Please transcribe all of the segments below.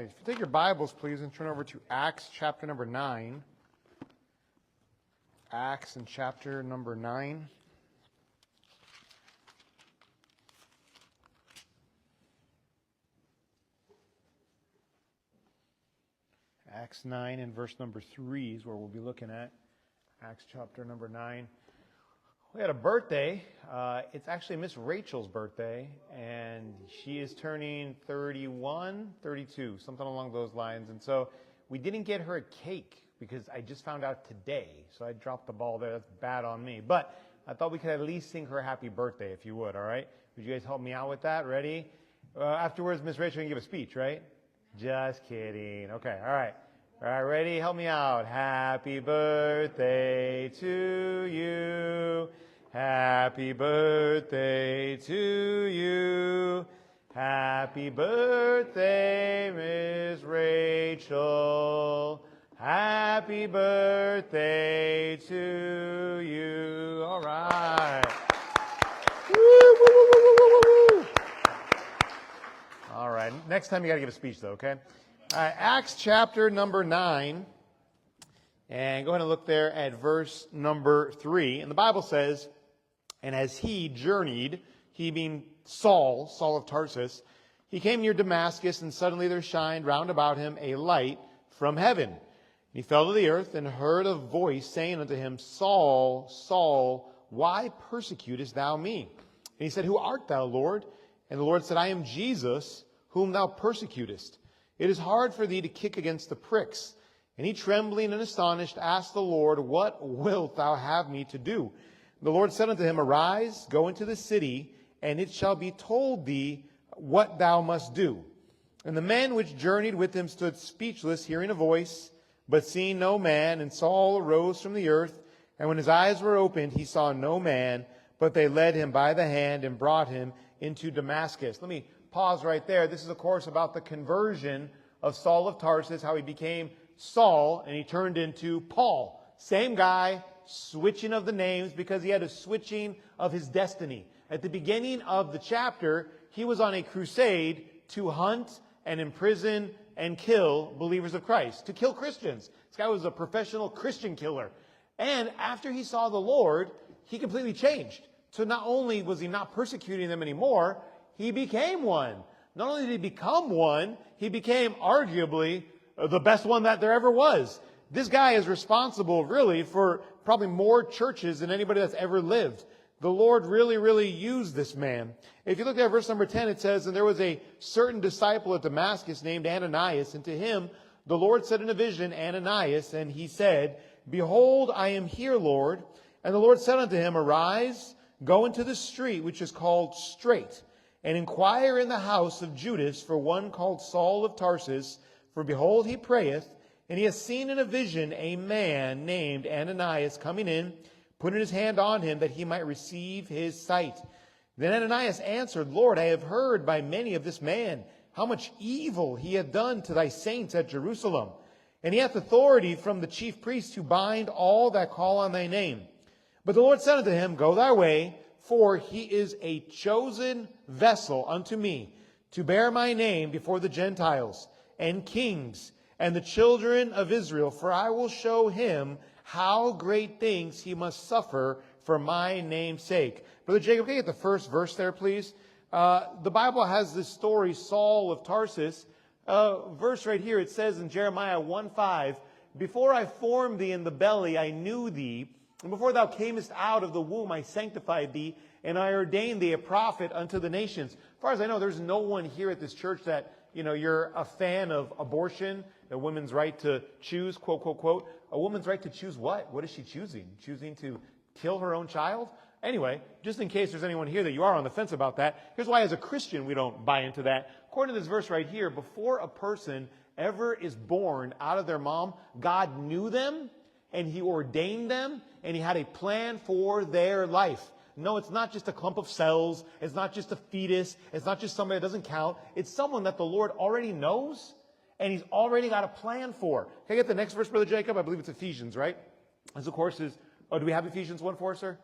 right. If you take your Bibles, please, and turn over to Acts chapter number 9. Acts and chapter number 9. Acts 9 and verse number 3 is where we'll be looking at. Acts chapter number 9. We had a birthday. It's actually Miss Rachel's birthday, and she is turning 31, 32, something along those lines. And so we didn't get her a cake because I just found out today. So I dropped the ball there. That's bad on me. But I thought we could at least sing her a happy birthday, if you would, all right? Would you guys help me out with that? Ready? Afterwards, Miss Rachel can give a speech, right? Just kidding. Okay, all right. All right, ready? Help me out. Happy birthday to you. Happy birthday to you. Happy birthday, Miss Rachel. Happy birthday to you. All right. Woo, woo, woo, woo, woo, woo. All right. Next time you got to give a speech, though, okay? All right, Acts chapter number 9. And go ahead and look there at verse number 3. And the Bible says, and as he journeyed, he being Saul of Tarsus, he came near Damascus, and suddenly there shined round about him a light from heaven. And he fell to the earth, and heard a voice saying unto him, Saul, Saul, why persecutest thou me? And he said, Who art thou, Lord? And the Lord said, I am Jesus, whom thou persecutest. It is hard for thee to kick against the pricks. And he, trembling and astonished, asked the Lord, What wilt thou have me to do? And the Lord said unto him, Arise, go into the city, and it shall be told thee what thou must do. And the men which journeyed with him stood speechless, hearing a voice, but seeing no man. And Saul arose from the earth, and when his eyes were opened, he saw no man, but they led him by the hand and brought him into Damascus. Let me pause right there. This is, of course, about the conversion of Saul of Tarsus, how he became Saul and he turned into Paul. Same guy, switching of the names because he had a switching of his destiny. At the beginning of the chapter, he was on a crusade to hunt and imprison and kill believers of Christ, to kill Christians. This guy was a professional Christian killer. And after he saw the Lord, he completely changed. So not only was he not persecuting them anymore, he became one. Not only did he become one, he became arguably the best one that there ever was. This guy is responsible really for probably more churches than anybody that's ever lived. The Lord really used this man. If you look at verse number 10, it says, And there was a certain disciple at Damascus named Ananias, and to him the Lord said in a vision, Ananias, and he said, Behold, I am here, Lord. And the Lord said unto him, Arise, go into the street which is called Straight, and inquire in the house of Judas for one called Saul of Tarsus, for behold, he prayeth, and he has seen in a vision a man named Ananias coming in, putting his hand on him that he might receive his sight. Then Ananias answered, Lord, I have heard by many of this man, how much evil he hath done to thy saints at Jerusalem. And he hath authority from the chief priests to bind all that call on thy name. But the Lord said unto him, Go thy way, for he is a chosen vessel unto me, to bear my name before the Gentiles and kings and the children of Israel. For I will show him how great things he must suffer for my name's sake. Brother Jacob, can you get the first verse there, please? The Bible has this story, Saul of Tarsus. Verse right here, it says in Jeremiah 1:5, Before I formed thee in the belly, I knew thee. And before thou camest out of the womb, I sanctified thee, and I ordained thee a prophet unto the nations. As far as I know, there's no one here at this church that, you're a fan of abortion, a woman's right to choose, quote, quote, quote. A woman's right to choose what? What is she choosing? Choosing to kill her own child? Anyway, just in case there's anyone here that you are on the fence about that, here's why as a Christian we don't buy into that. According to this verse right here, before a person ever is born out of their mom, God knew them, and he ordained them, and he had a plan for their life. No, it's not just a clump of cells. It's not just a fetus. It's not just somebody that doesn't count. It's someone that the Lord already knows, and he's already got a plan for. Can I get the next verse, Brother Jacob? I believe it's Ephesians, right? This, of course, is... Oh, do we have Ephesians 1:4, sir?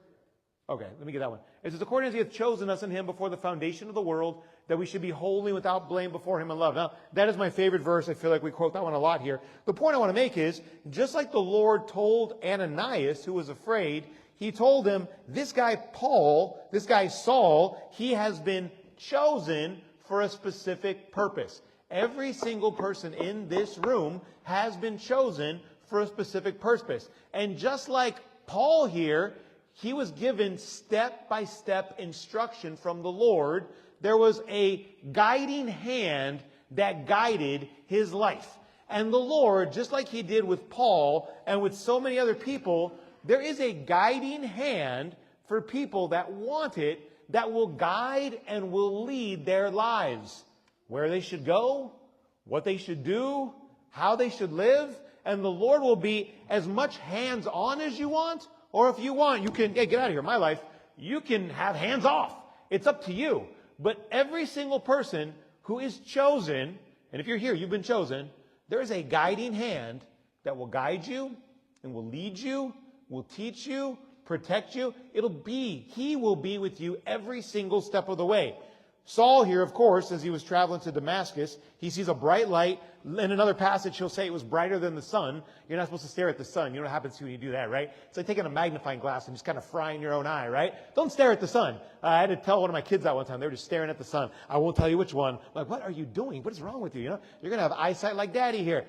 Okay, let me get that one. It says, according as he hath chosen us in him before the foundation of the world, that we should be holy without blame before him in love. Now, that is my favorite verse. I feel like we quote that one a lot here. The point I want to make is, just like the Lord told Ananias, who was afraid, he told him, this guy Paul, this guy Saul, he has been chosen for a specific purpose. Every single person in this room has been chosen for a specific purpose. And just like Paul here, he was given step-by-step instruction from the Lord. There was a guiding hand that guided his life. And the Lord, just like he did with Paul and with so many other people, there is a guiding hand for people that want it, that will guide and will lead their lives. Where they should go, what they should do, how they should live. And the Lord will be as much hands-on as you want, or if you want, you can, hey, get out of here, my life, you can have hands off. It's up to you. But every single person who is chosen, and if you're here, you've been chosen, there is a guiding hand that will guide you and will lead you, will teach you, protect you. He will be with you every single step of the way. Saul here, of course, as he was traveling to Damascus, he sees a bright light. In another passage, he'll say it was brighter than the sun. You're not supposed to stare at the sun. You know what happens to you when you do that, right? It's like taking a magnifying glass and just kind of frying your own eye, right? Don't stare at the sun. I had to tell one of my kids that one time. They were just staring at the sun. I won't tell you which one. I'm like, what are you doing? What is wrong with you? You know, you're going to have eyesight like Daddy here.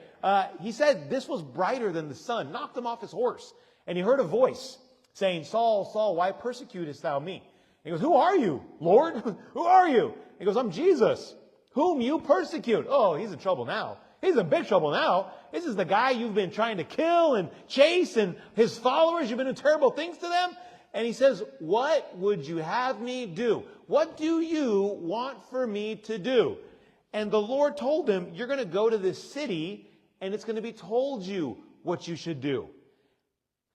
He said this was brighter than the sun. Knocked him off his horse. And he heard a voice saying, Saul, Saul, why persecutest thou me? He goes, who are you, Lord? Who are you? He goes, I'm Jesus, whom you persecute. Oh, he's in trouble now. He's in big trouble now. This is the guy you've been trying to kill and chase, and his followers, you've been doing terrible things to them. And he says, what would you have me do? What do you want for me to do? And the Lord told him, you're going to go to this city, and it's going to be told you what you should do.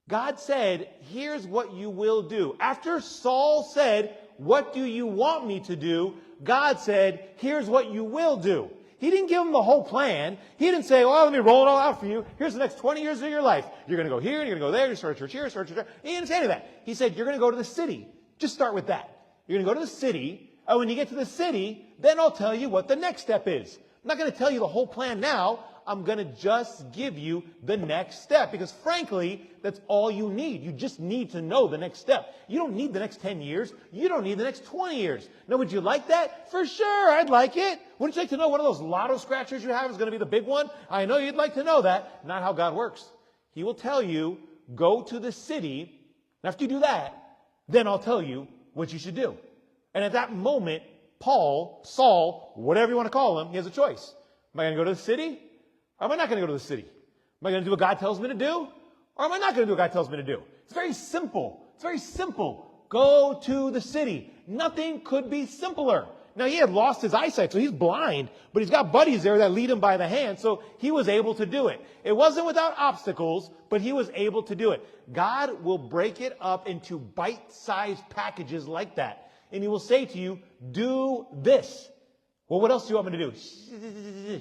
God said, here's what you will do. After Saul said, what do you want me to do? God said, here's what you will do. He didn't give him the whole plan. He didn't say, well, let me roll it all out for you. Here's the next 20 years of your life. You're going to go here, you're going to go there, you start a church here, start a church there. He didn't say any of that. He said, you're going to go to the city. Just start with that. You're going to go to the city, and when you get to the city, then I'll tell you what the next step is. I'm not going to tell you the whole plan now. I'm going to just give you the next step, because frankly, that's all you need. You just need to know the next step. You don't need the next 10 years. You don't need the next 20 years. Now, would you like that? For sure, I'd like it. Wouldn't you like to know one of those lotto scratchers you have is going to be the big one? I know you'd like to know that. Not how God works. He will tell you, go to the city. And after you do that, then I'll tell you what you should do. And at that moment, Saul, whatever you want to call him, he has a choice. Am I going to go to the city? Or am I not going to go to the city? Am I going to do what God tells me to do? Or am I not going to do what God tells me to do? It's very simple. It's very simple. Go to the city. Nothing could be simpler. Now, he had lost his eyesight, so he's blind, but he's got buddies there that lead him by the hand, so he was able to do it. It wasn't without obstacles, but he was able to do it. God will break it up into bite-sized packages like that, and he will say to you, do this. Well, what else do you want me to do?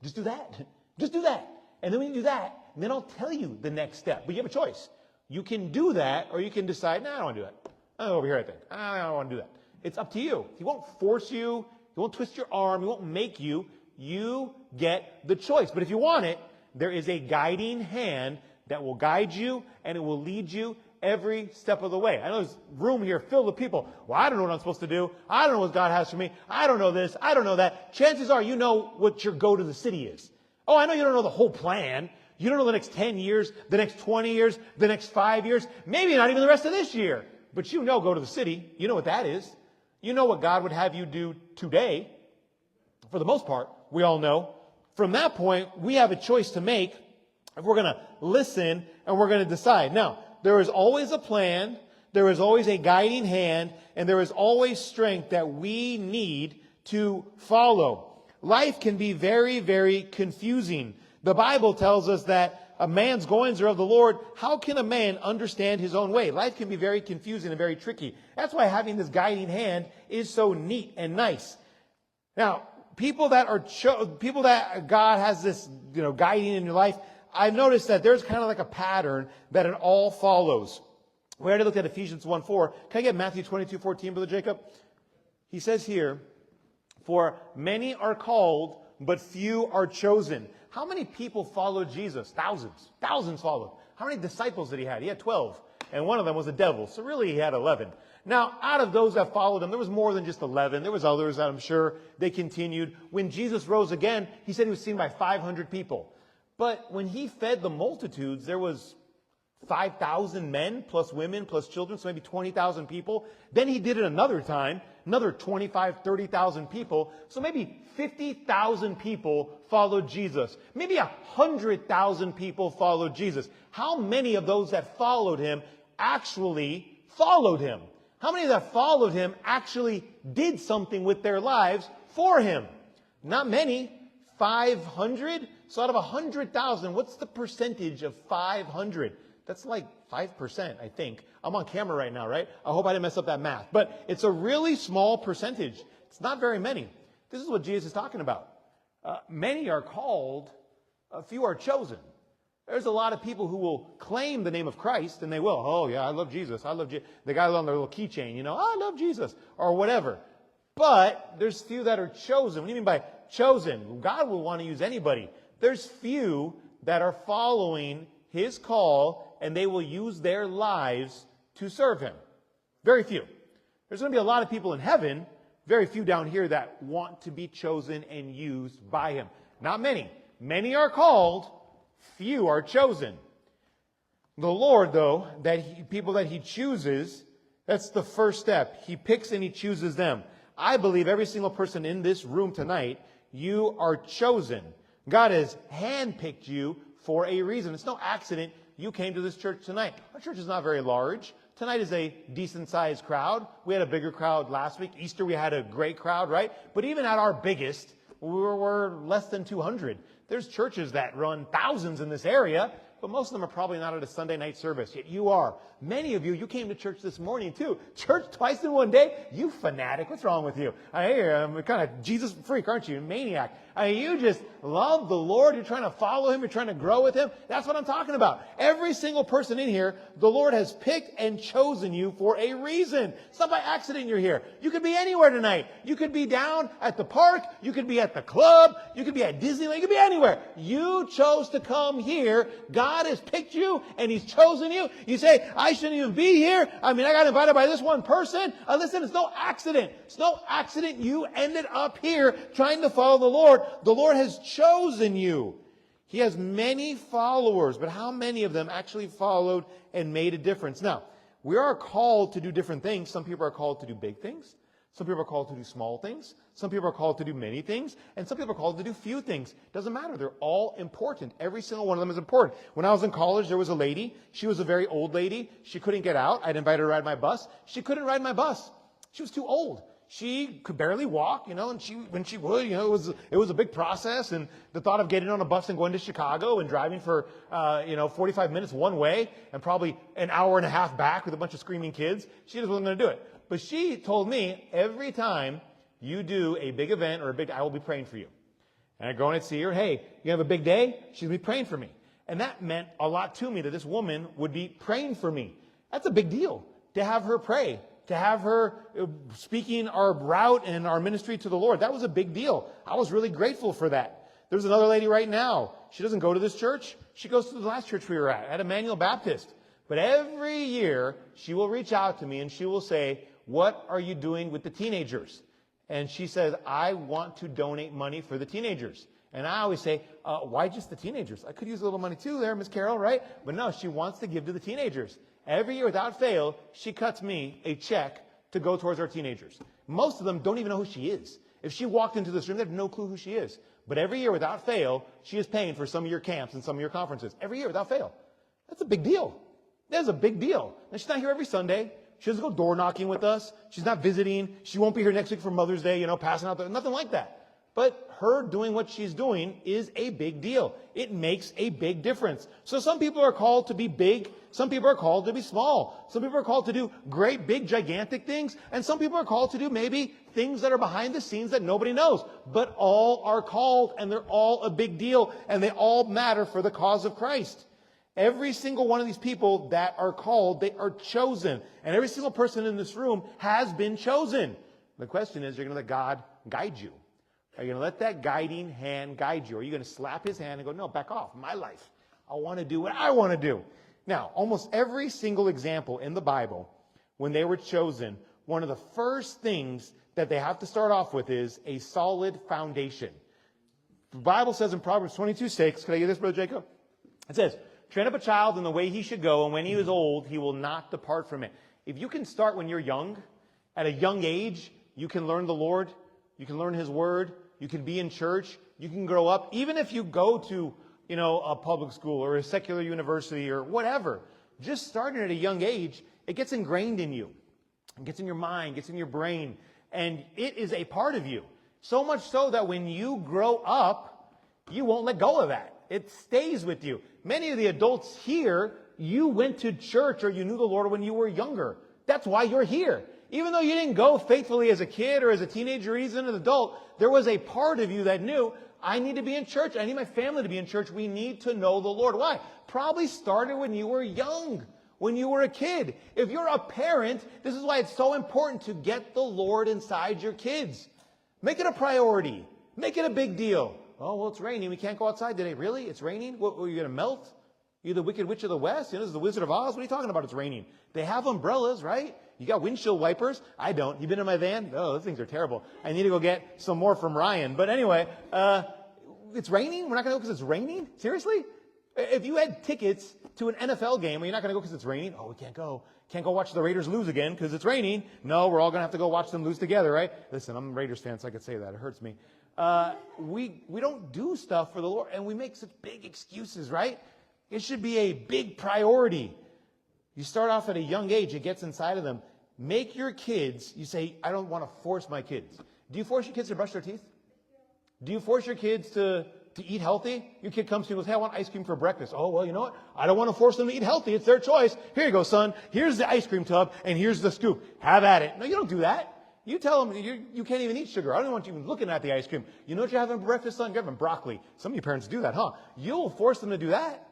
Just do that. Just do that. And then when you do that, then I'll tell you the next step. But you have a choice. You can do that, or you can decide, no, I don't want to do that. I'm over here, I think. I don't want to do that. It's up to you. He won't force you. He won't twist your arm. He won't make you. You get the choice. But if you want it, there is a guiding hand that will guide you, and it will lead you every step of the way. I know there's room here filled with people. Well, I don't know what I'm supposed to do. I don't know what God has for me. I don't know this. I don't know that. Chances are you know what your go to the city is. Oh, I know you don't know the whole plan. You don't know the next 10 years, the next 20 years, the next 5 years, maybe not even the rest of this year. But you know, go to the city. You know what that is. You know what God would have you do today. For the most part, we all know. From that point, we have a choice to make if we're going to listen and we're going to decide. Now, there is always a plan, there is always a guiding hand, and there is always strength that we need to follow. Life can be very, very confusing. The Bible tells us that a man's goings are of the Lord. How can a man understand his own way? Life can be very confusing and very tricky. That's why having this guiding hand is so neat and nice. Now, people that God has this, guiding in your life, I've noticed that there's kind of like a pattern that it all follows. We already looked at Ephesians 1:4. Can I get Matthew 22:14, Brother Jacob? He says here, for many are called, but few are chosen. How many people followed Jesus? Thousands. Thousands followed. How many disciples did he have? He had 12. And one of them was a devil. So really he had 11. Now, out of those that followed him, there was more than just 11. There was others that I'm sure they continued. When Jesus rose again, he said he was seen by 500 people. But when he fed the multitudes, there was 5,000 men plus women plus children, so maybe 20,000 people. Then he did it another time, another 25, 30,000 people. So maybe 50,000 people followed Jesus. Maybe 100,000 people followed Jesus. How many of those that followed him actually followed him? How many that followed him actually did something with their lives for him? Not many. 500? So out of 100,000, what's the percentage of 500? That's like 5%, I think. I'm on camera right now, right? I hope I didn't mess up that math. But it's a really small percentage. It's not very many. This is what Jesus is talking about. Many are called, a few are chosen. There's a lot of people who will claim the name of Christ, and they will. Oh, yeah, I love Jesus. I love Jesus. The guy on their little keychain, you know, I love Jesus, or whatever. But there's few that are chosen. What do you mean by chosen? God will want to use anybody. There's few that are following his call, and they will use their lives to serve him. Very few. There's going to be a lot of people in heaven, very few down here that want to be chosen and used by him. Not many. Many are called, few are chosen. The Lord, though, people that he chooses, that's the first step. He picks and he chooses them. I believe every single person in this room tonight, you are chosen. God has handpicked you for a reason. It's no accident you came to this church tonight. Our church is not very large. Tonight is a decent-sized crowd. We had a bigger crowd last week. Easter, we had a great crowd, right? But even at our biggest, we're less than 200. There's churches that run thousands in this area, but most of them are probably not at a Sunday night service. Yet you are. Many of you came to church this morning too. Church twice in one day? You fanatic. What's wrong with you? I'm kind of Jesus freak, aren't you? Maniac. You just love the Lord. You're trying to follow him. You're trying to grow with him. That's what I'm talking about. Every single person in here, the Lord has picked and chosen you for a reason. It's not by accident you're here. You could be anywhere tonight. You could be down at the park. You could be at the club. You could be at Disneyland. You could be anywhere. You chose to come here. God has picked you and he's chosen you. You say, I shouldn't even be here. I got invited by this one person. Listen, it's no accident. It's no accident you ended up here trying to follow the Lord. The Lord has chosen you. He has many followers, but how many of them actually followed and made a difference? Now, we are called to do different things. Some people are called to do big things. Some people are called to do small things. Some people are called to do many things. And some people are called to do few things. Doesn't matter. They're all important. Every single one of them is important. When I was in college, there was a lady. She was a very old lady. She couldn't get out. I'd invite her to ride my bus. She couldn't ride my bus. She was too old. She could barely walk, and when she would, it was a big process. And the thought of getting on a bus and going to Chicago and driving for, 45 minutes one way and probably an hour and a half back with a bunch of screaming kids, she just wasn't going to do it. But she told me, every time you do a big event or I will be praying for you. And I'd go and I'd see her, hey, you have a big day? She'd be praying for me. And that meant a lot to me that this woman would be praying for me. That's a big deal to have her pray. To have her speaking our route and our ministry to the Lord. That was a big deal. I was really grateful for that. There's another lady right now. She doesn't go to this church. She goes to the last church we were at Emmanuel Baptist. But every year, she will reach out to me and she will say, what are you doing with the teenagers? And she says, I want to donate money for the teenagers. And I always say, why just the teenagers? I could use a little money too there, Miss Carol, right? But no, she wants to give to the teenagers. Every year, without fail, she cuts me a check to go towards our teenagers. Most of them don't even know who she is. If she walked into this room, they have no clue who she is. But every year, without fail, she is paying for some of your camps and some of your conferences. Every year, without fail. That's a big deal. That's a big deal. And she's not here every Sunday. She doesn't go door knocking with us. She's not visiting. She won't be here next week for Mother's Day, passing out. Nothing like that. But her doing what she's doing is a big deal. It makes a big difference. So some people are called to be big. Some people are called to be small. Some people are called to do great, big, gigantic things. And some people are called to do maybe things that are behind the scenes that nobody knows. But all are called, and they're all a big deal. And they all matter for the cause of Christ. Every single one of these people that are called, they are chosen. And every single person in this room has been chosen. The question is, you're going to let God guide you? Are you going to let that guiding hand guide you? Or are you going to slap his hand and go, no, back off, my life. I want to do what I want to do. Now, almost every single example in the Bible, when they were chosen, one of the first things that they have to start off with is a solid foundation. The Bible says in Proverbs 22:6, can I get this, Brother Jacob? It says, train up a child in the way he should go, and when he is old, he will not depart from it. If you can start when you're young, at a young age, you can learn the Lord, you can learn his word, you can be in church, you can grow up. Even if you go to, a public school or a secular university or whatever, just starting at a young age, it gets ingrained in you. It gets in your mind, gets in your brain, and it is a part of you. So much so that when you grow up, you won't let go of that. It stays with you. Many of the adults here, you went to church or you knew the Lord when you were younger. That's why you're here. Even though you didn't go faithfully as a kid or as a teenager or even an adult, there was a part of you that knew, I need to be in church. I need my family to be in church. We need to know the Lord. Why? Probably started when you were young, when you were a kid. If you're a parent, this is why it's so important to get the Lord inside your kids. Make it a priority. Make it a big deal. Oh, well, it's raining. We can't go outside today. Really? It's raining? What, are you going to melt? You're the Wicked Witch of the West? This is the Wizard of Oz? What are you talking about? It's raining. They have umbrellas, right? You got windshield wipers? I don't. You been in my van? Oh, those things are terrible. I need to go get some more from Ryan. But anyway, it's raining? We're not going to go because it's raining? Seriously? If you had tickets to an NFL game, you're not going to go because it's raining? Oh, we can't go. Can't go watch the Raiders lose again because it's raining. No, we're all going to have to go watch them lose together, right? Listen, I'm a Raiders fan, so I could say that. It hurts me. We don't do stuff for the Lord, and we make such big excuses, right? It should be a big priority. You start off at a young age, it gets inside of them. Make your kids, you say, I don't want to force my kids. Do you force your kids to brush their teeth? Do you force your kids to eat healthy? Your kid comes to you and goes, hey, I want ice cream for breakfast. Oh, well, you know what? I don't want to force them to eat healthy. It's their choice. Here you go, son. Here's the ice cream tub, and here's the scoop. Have at it. No, you don't do that. You tell them you can't even eat sugar. I don't want you even looking at the ice cream. You know what you're having for breakfast, son? You're having broccoli. Some of you parents do that, huh? You'll force them to do that.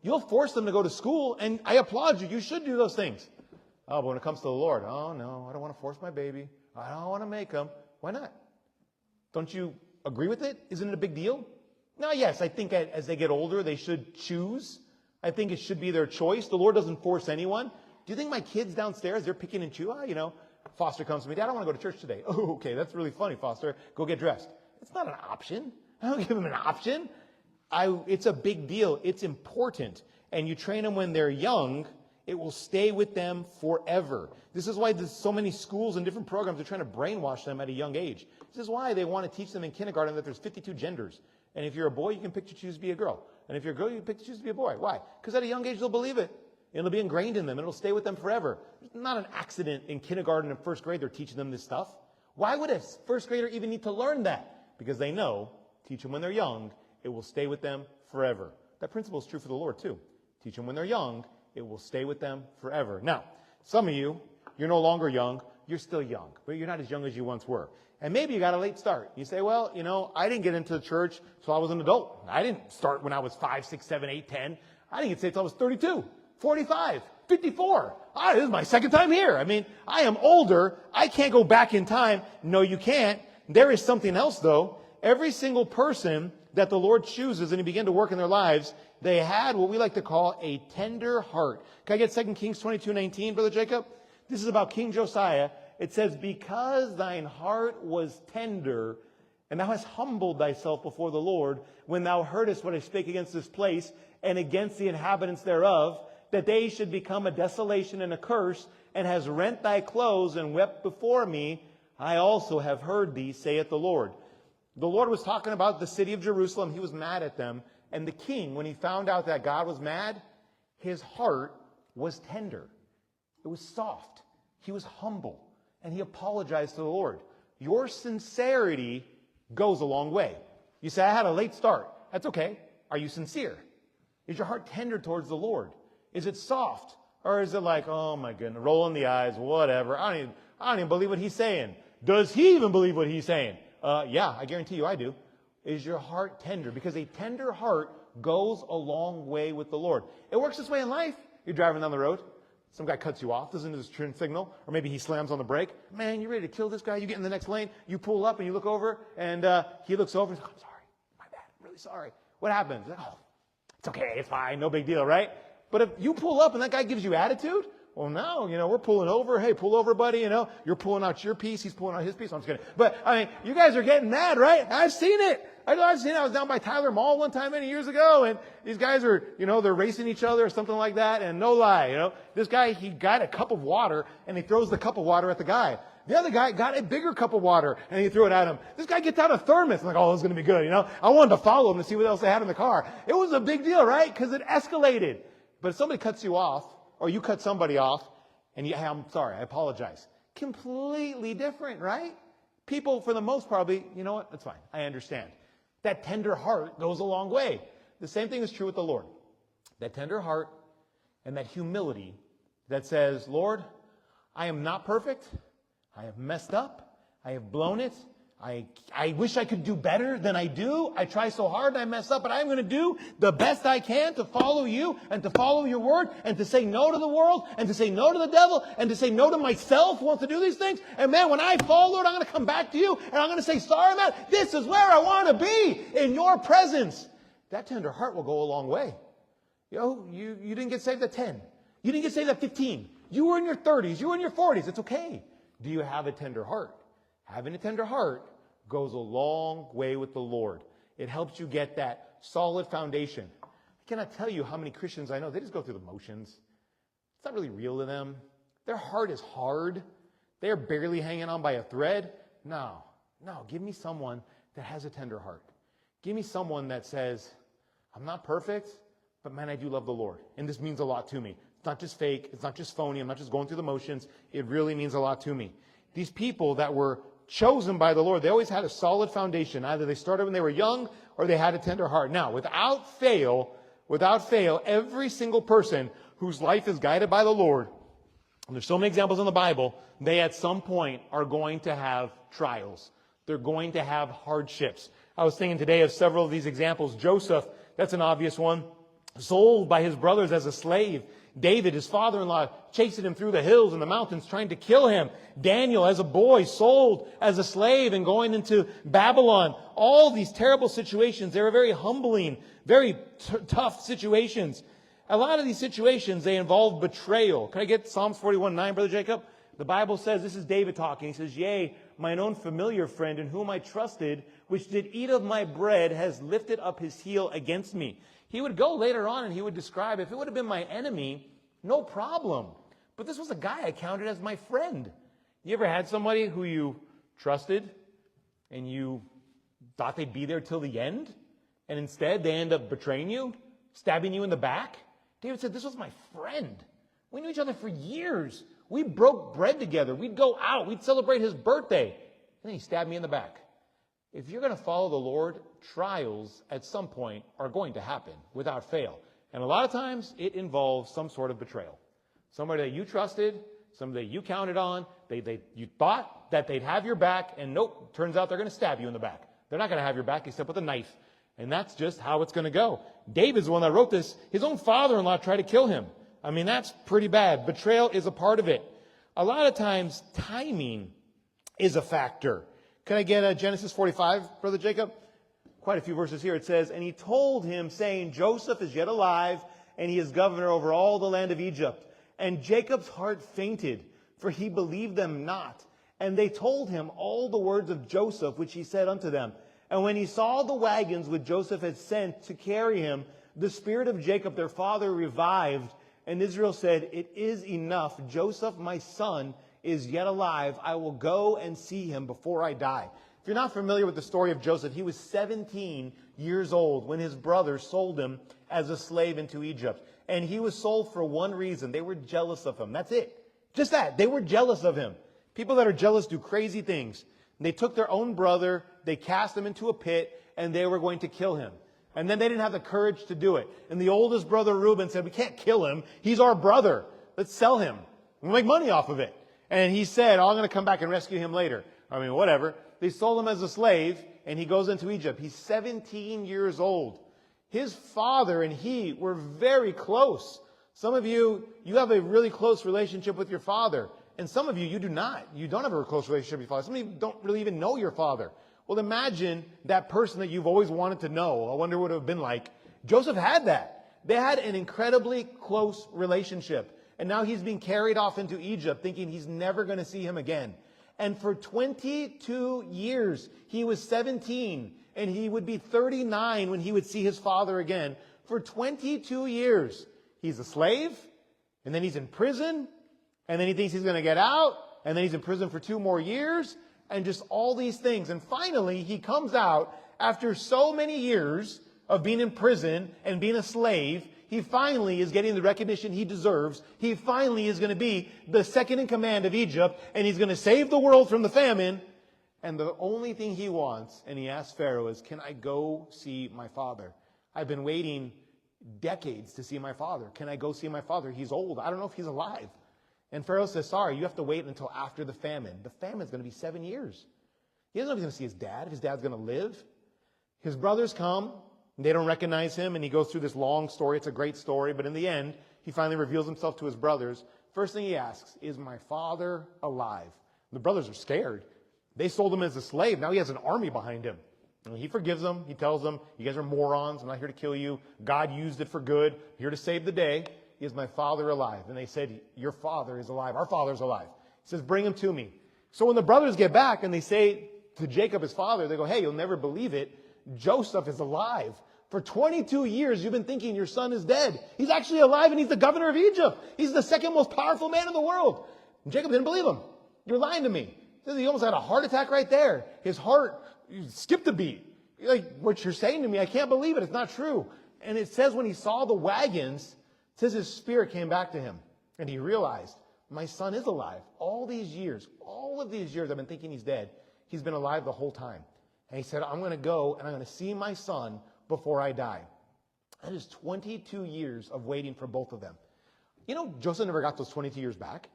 You'll force them to go to school, and I applaud you. You should do those things. Oh, but when it comes to the Lord, oh, no, I don't want to force my baby. I don't want to make them. Why not? Don't you agree with it? Isn't it a big deal? Now, yes, I think as they get older, they should choose. I think it should be their choice. The Lord doesn't force anyone. Do you think my kids downstairs, they're picking and choosing? Foster comes to me, Dad, I don't want to go to church today. Oh, okay, that's really funny, Foster. Go get dressed. It's not an option. I don't give them an option. It's a big deal. It's important. And you train them when they're young, it will stay with them forever. This is why there's so many schools and different programs are trying to brainwash them at a young age. This is why they want to teach them in kindergarten that there's 52 genders. And if you're a boy, you can pick to choose to be a girl. And if you're a girl, you can pick to choose to be a boy. Why? Because at a young age, they'll believe it. It'll be ingrained in them. It'll stay with them forever. It's not an accident in kindergarten and first grade they're teaching them this stuff. Why would a first grader even need to learn that? Because they know, teach them when they're young, it will stay with them forever. That principle is true for the Lord too. Teach them when they're young, it will stay with them forever. Now, some of you, you're no longer young. You're still young, but you're not as young as you once were. And maybe you got a late start. You say, well, I didn't get into the church till I was an adult. I didn't start when I was 5, 6, 7, 8, 10. I didn't get saved till I was 32, 45, 54. This is my second time here. I am older. I can't go back in time. No, you can't. There is something else, though. Every single person that the Lord chooses and He began to work in their lives, they had what we like to call a tender heart. Can I get 2 Kings 22:19, Brother Jacob? This is about King Josiah. It says, because thine heart was tender, and thou hast humbled thyself before the Lord, when thou heardest what I spake against this place, and against the inhabitants thereof, that they should become a desolation and a curse, and hast rent thy clothes and wept before me, I also have heard thee, saith the Lord. The Lord was talking about the city of Jerusalem. He was mad at them. And the king, when he found out that God was mad, his heart was tender. It was soft. He was humble. And he apologized to the Lord. Your sincerity goes a long way. You say, I had a late start. That's okay. Are you sincere? Is your heart tender towards the Lord? Is it soft? Or is it like, oh my goodness, rolling the eyes, whatever. I don't even believe what he's saying. Does he even believe what he's saying? Yeah, I guarantee you I do. Is your heart tender? Because a tender heart goes a long way with the Lord. It works this way in life. You're driving down the road. Some guy cuts you off, doesn't his turn signal, or maybe he slams on the brake. Man, you ready to kill this guy? You get in the next lane, you pull up and you look over, and he looks over and says, I'm sorry, my bad, I'm really sorry. What happens? Like, oh, it's okay, it's fine, no big deal, right? But if you pull up and that guy gives you attitude, well, no, we're pulling over. Hey, pull over, buddy. You're pulling out your piece. He's pulling out his piece. I'm just kidding. But, you guys are getting mad, right? I've seen it. I've seen it. I was down by Tyler Mall one time many years ago, and these guys are, they're racing each other or something like that, and no lie, this guy, he got a cup of water, and he throws the cup of water at the guy. The other guy got a bigger cup of water, and he threw it at him. This guy gets out a thermos. I'm like, oh, this is going to be good, I wanted to follow him to see what else they had in the car. It was a big deal, right? Because it escalated. But if somebody cuts you off, or you cut somebody off, and hey, I'm sorry, I apologize. Completely different, right? People, for the most part, probably, you know what? That's fine. I understand. That tender heart goes a long way. The same thing is true with the Lord. That tender heart and that humility that says, Lord, I am not perfect. I have messed up. I have blown it. I wish I could do better than I do. I try so hard and I mess up, but I'm going to do the best I can to follow you and to follow your word and to say no to the world and to say no to the devil and to say no to myself who wants to do these things. And man, when I fall, Lord, I'm going to come back to you and I'm going to say, sorry, man, this is where I want to be, in your presence. That tender heart will go a long way. You didn't get saved at 10. You didn't get saved at 15. You were in your 30s. You were in your 40s. It's okay. Do you have a tender heart? Having a tender heart goes a long way with the Lord. It helps you get that solid foundation. I cannot tell you how many Christians I know, they just go through the motions. It's not really real to them. Their heart is hard. They're barely hanging on by a thread. No, give me someone that has a tender heart. Give me someone that says, I'm not perfect, but man, I do love the Lord. And this means a lot to me. It's not just fake. It's not just phony. I'm not just going through the motions. It really means a lot to me. These people that were chosen by the Lord, they always had a solid foundation. Either they started when they were young or they had a tender heart. Now, without fail, every single person whose life is guided by the Lord, and there's so many examples in the Bible, they at some point are going to have trials. They're going to have hardships. I was thinking today of several of these examples. Joseph, that's an obvious one, sold by his brothers as a slave. David, his father-in-law, chasing him through the hills and the mountains, trying to kill him. Daniel, as a boy, sold as a slave and going into Babylon. All these terrible situations, they were very humbling, very tough situations. A lot of these situations, they involve betrayal. Can I get Psalms 41:9, Brother Jacob? The Bible says, this is David talking. He says, yea, mine own familiar friend in whom I trusted, which did eat of my bread, has lifted up his heel against me. He would go later on and he would describe, if it would have been my enemy, no problem. But this was a guy I counted as my friend. You ever had somebody who you trusted and you thought they'd be there till the end? And instead they end up betraying you, stabbing you in the back? David said, this was my friend. We knew each other for years. We broke bread together. We'd go out. We'd celebrate his birthday. And then he stabbed me in the back. If you're going to follow the Lord, trials at some point are going to happen without fail. And a lot of times it involves some sort of betrayal. Somebody that you trusted, somebody that you counted on, you thought that they'd have your back, and nope, turns out they're going to stab you in the back. They're not going to have your back except with a knife. And that's just how it's going to go. David's the one that wrote this. His own father-in-law tried to kill him. I mean, that's pretty bad. Betrayal is a part of it. A lot of times, timing is a factor. Can I get Genesis 45, Brother Jacob? Quite a few verses here. It says, and he told him, saying, Joseph is yet alive, and he is governor over all the land of Egypt. And Jacob's heart fainted, for he believed them not. And they told him all the words of Joseph, which he said unto them. And when he saw the wagons which Joseph had sent to carry him, the spirit of Jacob their father revived. And Israel said, it is enough. Joseph, my son, is yet alive. I will go and see him before I die. If you're not familiar with the story of Joseph, he was 17 years old when his brothers sold him as a slave into Egypt. And he was sold for one reason. They were jealous of him. That's it. Just that. They were jealous of him. People that are jealous do crazy things. They took their own brother, they cast him into a pit, and they were going to kill him. And then they didn't have the courage to do it. And the oldest brother, Reuben, said, we can't kill him. He's our brother. Let's sell him. We'll make money off of it. And he said, I'm going to come back and rescue him later. I mean, whatever. They sold him as a slave, and he goes into Egypt. He's 17 years old. His father and he were very close. Some of you, you have a really close relationship with your father. And some of you, you do not. You don't have a close relationship with your father. Some of you don't really even know your father. Well, imagine that person that you've always wanted to know. I wonder what it would have been like. Joseph had that. They had an incredibly close relationship. And now he's being carried off into Egypt, thinking he's never going to see him again. And for 22 years, he was 17, and he would be 39 when he would see his father again. For 22 years, he's a slave, and then he's in prison, and then he thinks he's going to get out, and then he's in prison for 2 more years, and just all these things. And finally, he comes out after so many years of being in prison and being a slave. He finally is getting the recognition he deserves. He finally is going to be the second in command of Egypt, and he's going to save the world from the famine. And the only thing he wants, and he asks Pharaoh, is, can I go see my father? I've been waiting decades to see my father. Can I go see my father? He's old. I don't know if he's alive. And Pharaoh says, sorry, you have to wait until after the famine. The famine's going to be 7 years. He doesn't know if he's going to see his dad, if his dad's going to live. His brothers come. They don't recognize him, and he goes through this long story. It's a great story, but in the end, he finally reveals himself to his brothers. First thing he asks, is my father alive? The brothers are scared. They sold him as a slave. Now he has an army behind him. And he forgives them. He tells them, you guys are morons. I'm not here to kill you. God used it for good. I'm here to save the day. Is my father alive? And they said, your father is alive. Our father's alive. He says, bring him to me. So when the brothers get back and they say to Jacob, his father, they go, hey, you'll never believe it. Joseph is alive. For 22 years, you've been thinking your son is dead. He's actually alive, and he's the governor of Egypt. He's the second most powerful man in the world. And Jacob didn't believe him. You're lying to me. He almost had a heart attack right there. His heart skipped a beat. Like, what you're saying to me, I can't believe it. It's not true. And it says when he saw the wagons, it says his spirit came back to him. And he realized, my son is alive. All of these years, I've been thinking he's dead. He's been alive the whole time. And he said, I'm going to go and I'm going to see my son before I die. That is 22 years of waiting for both of them. You know, Joseph never got those 22 years back.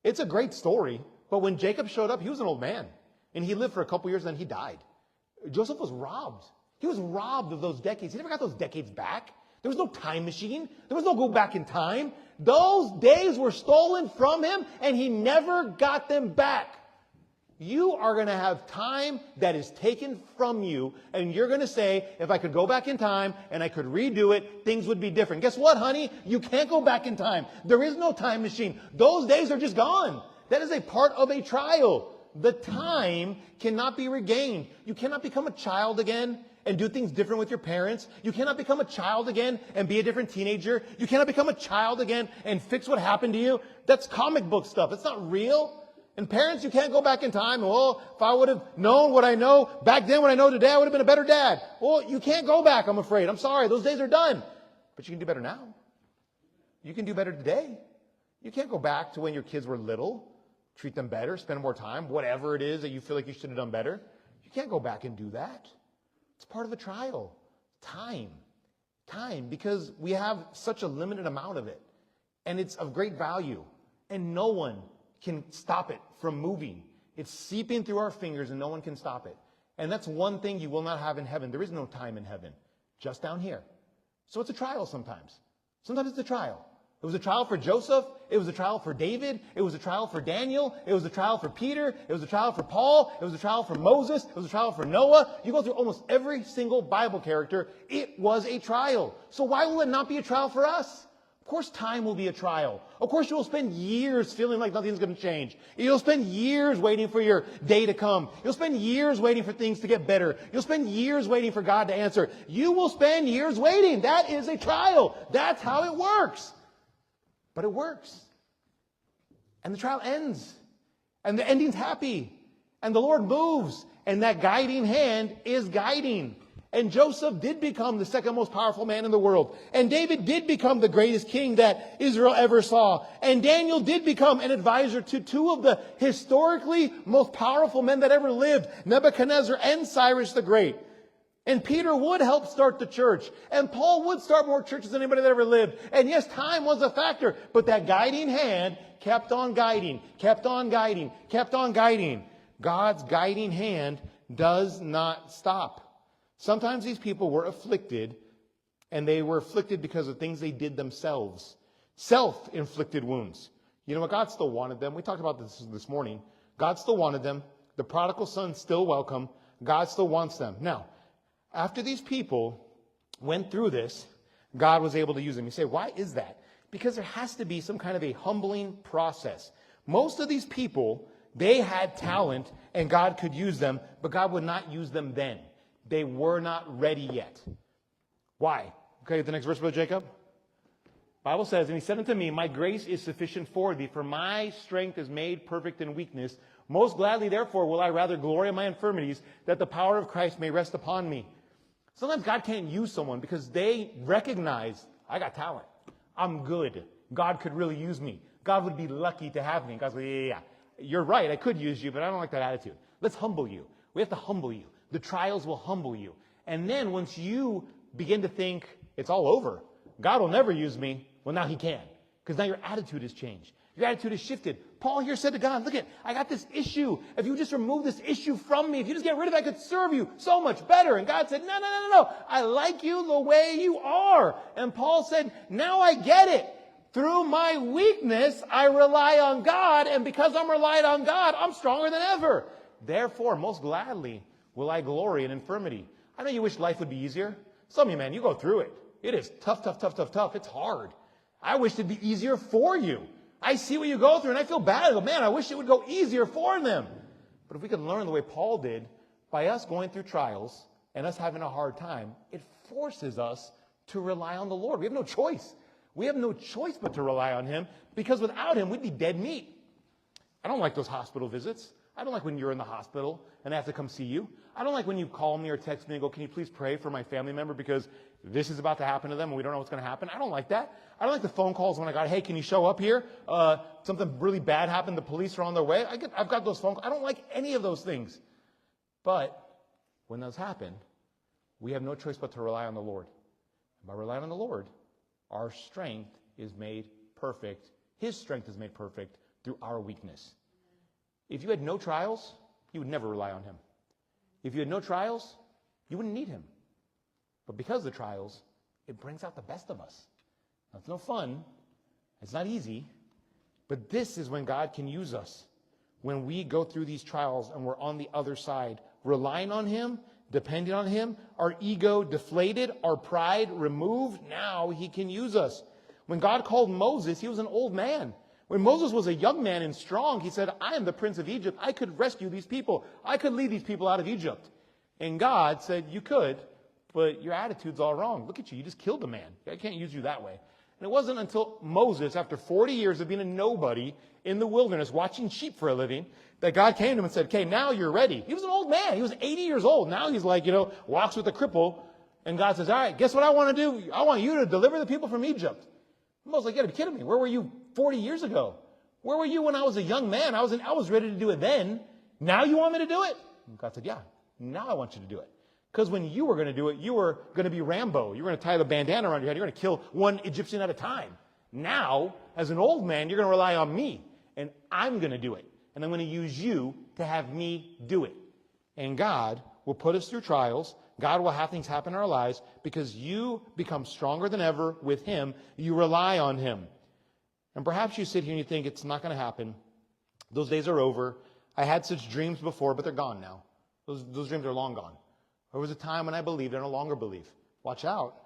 It's a great story, but when Jacob showed up, he was an old man. And he lived for a couple years, and then he died. Joseph was robbed. He was robbed of those decades. He never got those decades back. There was no time machine. There was no go back in time. Those days were stolen from him, and he never got them back. You are going to have time that is taken from you, and you're going to say, if I could go back in time and I could redo it, things would be different. Guess what, honey? You can't go back in time. There is no time machine. Those days are just gone. That is a part of a trial. The time cannot be regained. You cannot become a child again and do things different with your parents. You cannot become a child again and be a different teenager. You cannot become a child again and fix what happened to you. That's comic book stuff. It's not real. And parents, you can't go back in time. Well, if I would have known what I know back then, what I know today, I would have been a better dad. Well, you can't go back, I'm afraid. I'm sorry. Those days are done. But you can do better now. You can do better today. You can't go back to when your kids were little. Treat them better, spend more time, whatever it is that you feel like you should have done better. You can't go back and do that. It's part of a trial. Time, because we have such a limited amount of it. And it's of great value. And no one can stop it from moving. It's seeping through our fingers and no one can stop it. And that's one thing you will not have in heaven. There is no time in heaven, just down here. So it's a trial sometimes. Sometimes it's a trial. It was a trial for Joseph. It was a trial for David. It was a trial for Daniel. It was a trial for Peter. It was a trial for Paul. It was a trial for Moses. It was a trial for Noah. You go through almost every single Bible character. It was a trial. So why will it not be a trial for us? Of course, time will be a trial. Of course, you'll spend years feeling like nothing's going to change. You'll spend years waiting for your day to come. You'll spend years waiting for things to get better. You'll spend years waiting for God to answer. You will spend years waiting. That is a trial. That's how it works. But it works. And the trial ends. And the ending's happy. And the Lord moves. And that guiding hand is guiding. And Joseph did become the second most powerful man in the world. And David did become the greatest king that Israel ever saw. And Daniel did become an advisor to two of the historically most powerful men that ever lived, Nebuchadnezzar and Cyrus the Great. And Peter would help start the church. And Paul would start more churches than anybody that ever lived. And yes, time was a factor. But that guiding hand kept on guiding, kept on guiding, kept on guiding. God's guiding hand does not stop. Sometimes these people were afflicted And they were afflicted because of things they did themselves. Self-inflicted wounds. You know what? God still wanted them. We talked about this morning. God still wanted them. The prodigal son still welcome. God still wants them. Now, after these people went through this, God was able to use them. You say, why is that? Because there has to be some kind of a humbling process. Most of these people, they had talent and God could use them, but God would not use them then. They were not ready yet. Why? Okay, the next verse, Brother Jacob. Bible says, and he said unto me, my grace is sufficient for thee, for my strength is made perfect in weakness. Most gladly, therefore, will I rather glory in my infirmities, that the power of Christ may rest upon me. Sometimes God can't use someone because they recognize, I got talent. I'm good. God could really use me. God would be lucky to have me. And God's like, yeah. You're right, I could use you, but I don't like that attitude. Let's humble you. We have to humble you. The trials will humble you. And then once you begin to think, it's all over, God will never use me, well, now he can. Because now your attitude has changed. Your attitude has shifted. Paul here said to God, look I got this issue. If you just remove this issue from me, if you just get rid of it, I could serve you so much better. And God said, no. I like you the way you are. And Paul said, now I get it. Through my weakness, I rely on God. And because I'm relying on God, I'm stronger than ever. Therefore, most gladly will I glory in infirmity. I know you wish life would be easier. Some of you, man, you go through it. It is tough. It's hard. I wish it'd be easier for you. I see what you go through and I feel bad. I go, man, I wish it would go easier for them. But if we could learn the way Paul did, by us going through trials and us having a hard time, it forces us to rely on the Lord. We have no choice. We have no choice but to rely on him, because without him, we'd be dead meat. I don't like those hospital visits. I don't like when you're in the hospital and I have to come see you. I don't like when you call me or text me and go, can you please pray for my family member because this is about to happen to them and we don't know what's going to happen. I don't like that. I don't like the phone calls when I got, hey, can you show up here? Something really bad happened. The police are on their way. I've got those phone calls. I don't like any of those things. But when those happen, we have no choice but to rely on the Lord. And by relying on the Lord, our strength is made perfect. His strength is made perfect through our weakness. If you had no trials, you would never rely on him. If you had no trials, you wouldn't need him. But because of the trials, it brings out the best of us. Now, it's no fun. It's not easy. But this is when God can use us. When we go through these trials and we're on the other side, relying on him, depending on him, our ego deflated, our pride removed, now he can use us. When God called Moses, he was an old man. When Moses was a young man and strong, he said, I am the prince of Egypt. I could rescue these people. I could lead these people out of Egypt. And God said, you could, but your attitude's all wrong. Look at you. You just killed a man. I can't use you that way. And it wasn't until Moses, after 40 years of being a nobody in the wilderness, watching sheep for a living, that God came to him and said, okay, now you're ready. He was an old man. He was 80 years old. Now he's like, walks with a cripple. And God says, all right, guess what I want to do? I want you to deliver the people from Egypt. Moses like, you gotta be kidding me. Where were you 40 years ago? Where were you when I was a young man? I was ready to do it then. Now you want me to do it? And God said, yeah, now I want you to do it. Because when you were going to do it, you were going to be Rambo. You were going to tie the bandana around your head. You're going to kill one Egyptian at a time. Now, as an old man, you're going to rely on me. And I'm going to do it. And I'm going to use you to have me do it. And God will put us through trials. God will have things happen in our lives because you become stronger than ever with him. You rely on him. And perhaps you sit here and you think it's not going to happen. Those days are over. I had such dreams before, but they're gone now. Those dreams are long gone. There was a time when I believed, I no longer believe. Watch out.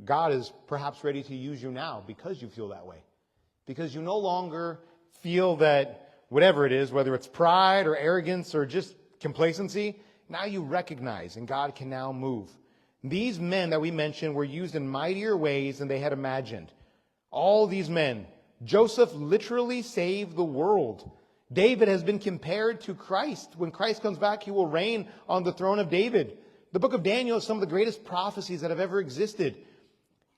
God is perhaps ready to use you now because you feel that way. Because you no longer feel that whatever it is, whether it's pride or arrogance or just complacency, now you recognize and God can now move. These men that we mentioned were used in mightier ways than they had imagined. All these men. Joseph literally saved the world. David has been compared to Christ. When Christ comes back, he will reign on the throne of David. The book of Daniel is some of the greatest prophecies that have ever existed.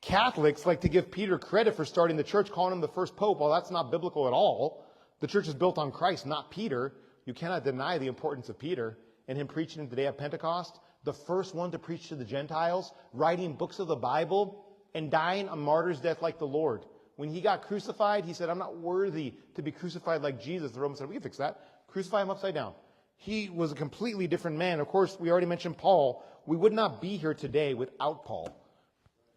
Catholics like to give Peter credit for starting the church, calling him the first pope. Well, that's not biblical at all. The church is built on Christ, not Peter. You cannot deny the importance of Peter and him preaching the day of Pentecost, the first one to preach to the Gentiles, writing books of the Bible, and dying a martyr's death like the Lord. When he got crucified, he said, I'm not worthy to be crucified like Jesus. The Romans said, we can fix that. Crucify him upside down. He was a completely different man. Of course, we already mentioned Paul. We would not be here today without Paul.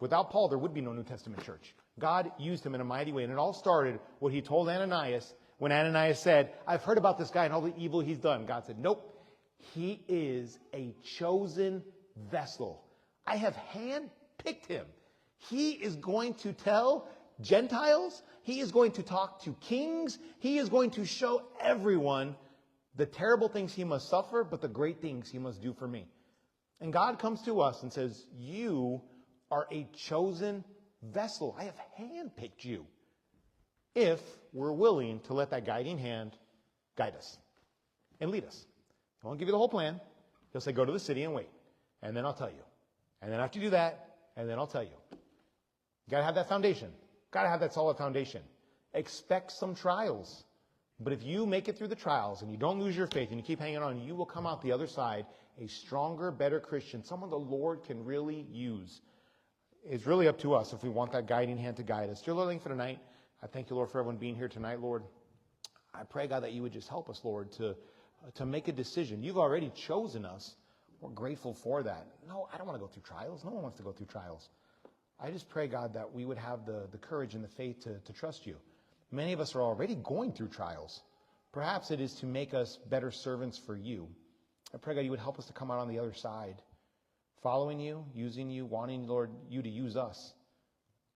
Without Paul, there would be no New Testament church. God used him in a mighty way. And it all started what he told Ananias when Ananias said, I've heard about this guy and all the evil he's done. God said, nope, he is a chosen vessel. I have handpicked him. He is going to tell Gentiles. He is going to talk to kings. He is going to show everyone the terrible things he must suffer, but the great things he must do for me. And God comes to us and says, you are a chosen vessel. I have handpicked you. If we're willing to let that guiding hand guide us and lead us. I won't give you the whole plan. He'll say, go to the city and wait. And then I'll tell you. And then after you do that, and then I'll tell you. You got to have that foundation. Got to have that solid foundation. Expect some trials. But if you make it through the trials and you don't lose your faith and you keep hanging on, you will come out the other side a stronger, better Christian, someone the Lord can really use. It's really up to us if we want that guiding hand to guide us. Dear Lord, for tonight, I thank you, Lord, for everyone being here tonight, Lord. I pray, God, that you would just help us, Lord, to make a decision. You've already chosen us. We're grateful for that. No, I don't want to go through trials. No one wants to go through trials. I just pray, God, that we would have the courage and the faith to trust you. Many of us are already going through trials. Perhaps it is to make us better servants for you. I pray, God, you would help us to come out on the other side, following you, using you, wanting, Lord, you to use us.